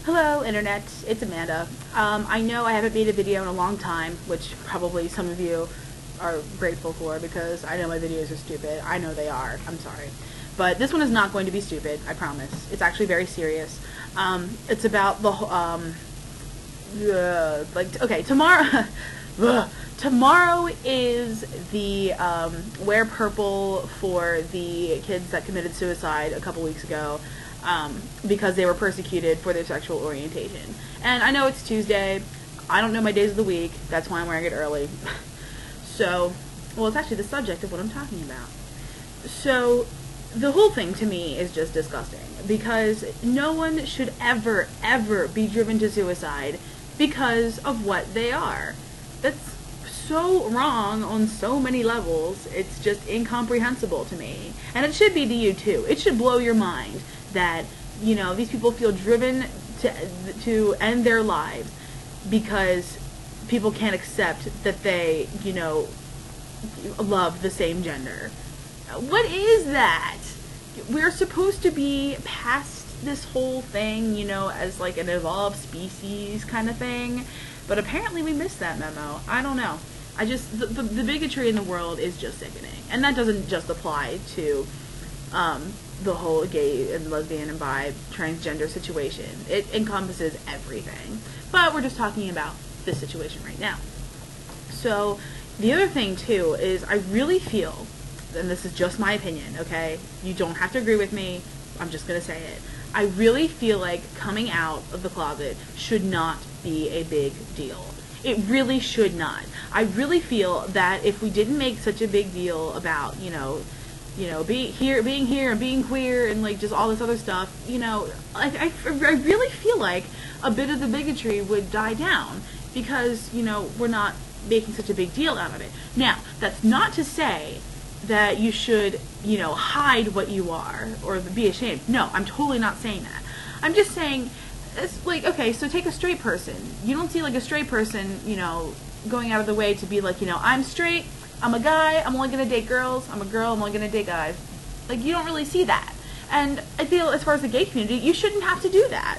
Hello internet, it's Amanda. I know I haven't made a video in a long time, which probably some of you are grateful for because I know my videos are stupid. I know they are. I'm sorry. But this one is not going to be stupid, I promise. It's actually very serious. It's about the okay, tomorrow tomorrow is the wear purple for the kids that committed suicide a couple weeks ago. Because they were persecuted for their sexual orientation. And I know it's Tuesday. I don't know my days of the week. That's why I'm wearing it early. So, well, it's actually the subject of what I'm talking about. So, the whole thing to me is just disgusting. Because no one should ever, ever be driven to suicide because of what they are. That's so wrong on so many levels. It's just incomprehensible to me. And it should be to you too. It should blow your mind that, you know, these people feel driven to end their lives because people can't accept that they, you know, love the same gender. What is that? We're supposed to be past this whole thing, you know, as like an evolved species kind of thing, but apparently we missed that memo. I don't know. I just, the bigotry in the world is just sickening. And that doesn't just apply to the whole gay and lesbian and bi transgender situation. It encompasses everything. But we're just talking about this situation right now. So the other thing too is I really feel, and this is just my opinion, okay? You don't have to agree with me. I'm just going to say it. I really feel like coming out of the closet should not be a big deal. It really should not. I really feel that if we didn't make such a big deal about, you know, being here and being queer and like just all this other stuff, you know, I really feel like a bit of the bigotry would die down because, you know, we're not making such a big deal out of it. Now, that's not to say that you should, you know, hide what you are or be ashamed. No, I'm totally not saying that. I'm just saying, it's like, okay, so take a straight person. You don't see like a straight person, you know, going out of the way to be like, you know, I'm straight, I'm a guy, I'm only going to date girls, I'm a girl, I'm only going to date guys. Like, you don't really see that. And I feel as far as the gay community, you shouldn't have to do that.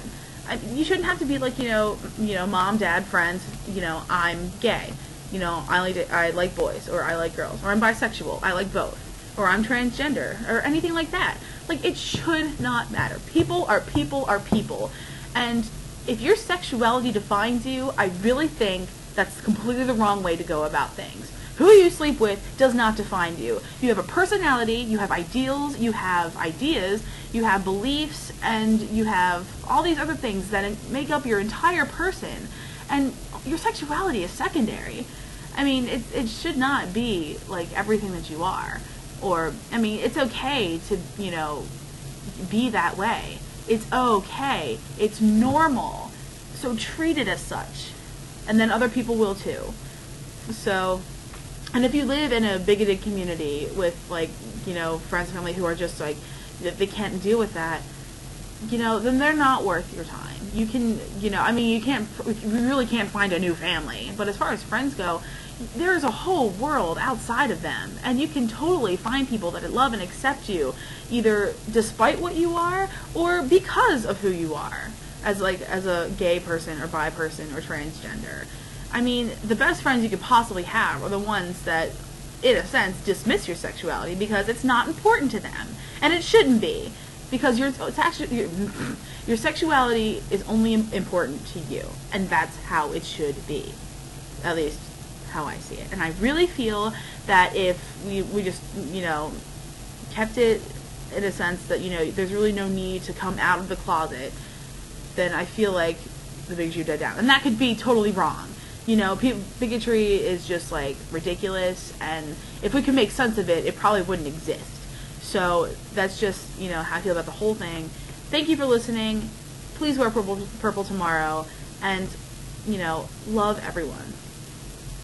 You shouldn't have to be like, you know, mom, dad, friends, you know, I'm gay. You know, I like boys, or I like girls, or I'm bisexual, I like both, or I'm transgender, or anything like that. Like, it should not matter. People are people are people. And if your sexuality defines you, I really think that's completely the wrong way to go about things. Who you sleep with does not define you. You have a personality, you have ideals, you have ideas, you have beliefs, and you have all these other things that make up your entire person. And your sexuality is secondary. I mean, it should not be like everything that you are. Or, I mean, it's okay to, you know, be that way. It's okay. It's normal. So treat it as such. And then other people will too. So, and if you live in a bigoted community with, like, you know, friends and family who are just like, they can't deal with that, you know, then they're not worth your time. You can, you know, I mean, you really can't find a new family. But as far as friends go, there's a whole world outside of them. And you can totally find people that love and accept you, either despite what you are or because of who you are, as a gay person or bi person or transgender. I mean, the best friends you could possibly have are the ones that, in a sense, dismiss your sexuality because it's not important to them. And it shouldn't be. Because your sexuality is only important to you. And that's how it should be. At least, how I see it. And I really feel that if we just, you know, kept it in a sense that, you know, there's really no need to come out of the closet, then I feel like the bigotry died down. And that could be totally wrong. You know, bigotry is just, like, ridiculous, and if we could make sense of it, it probably wouldn't exist. So that's just, you know, how I feel about the whole thing. Thank you for listening. Please wear purple tomorrow, and, you know, love everyone.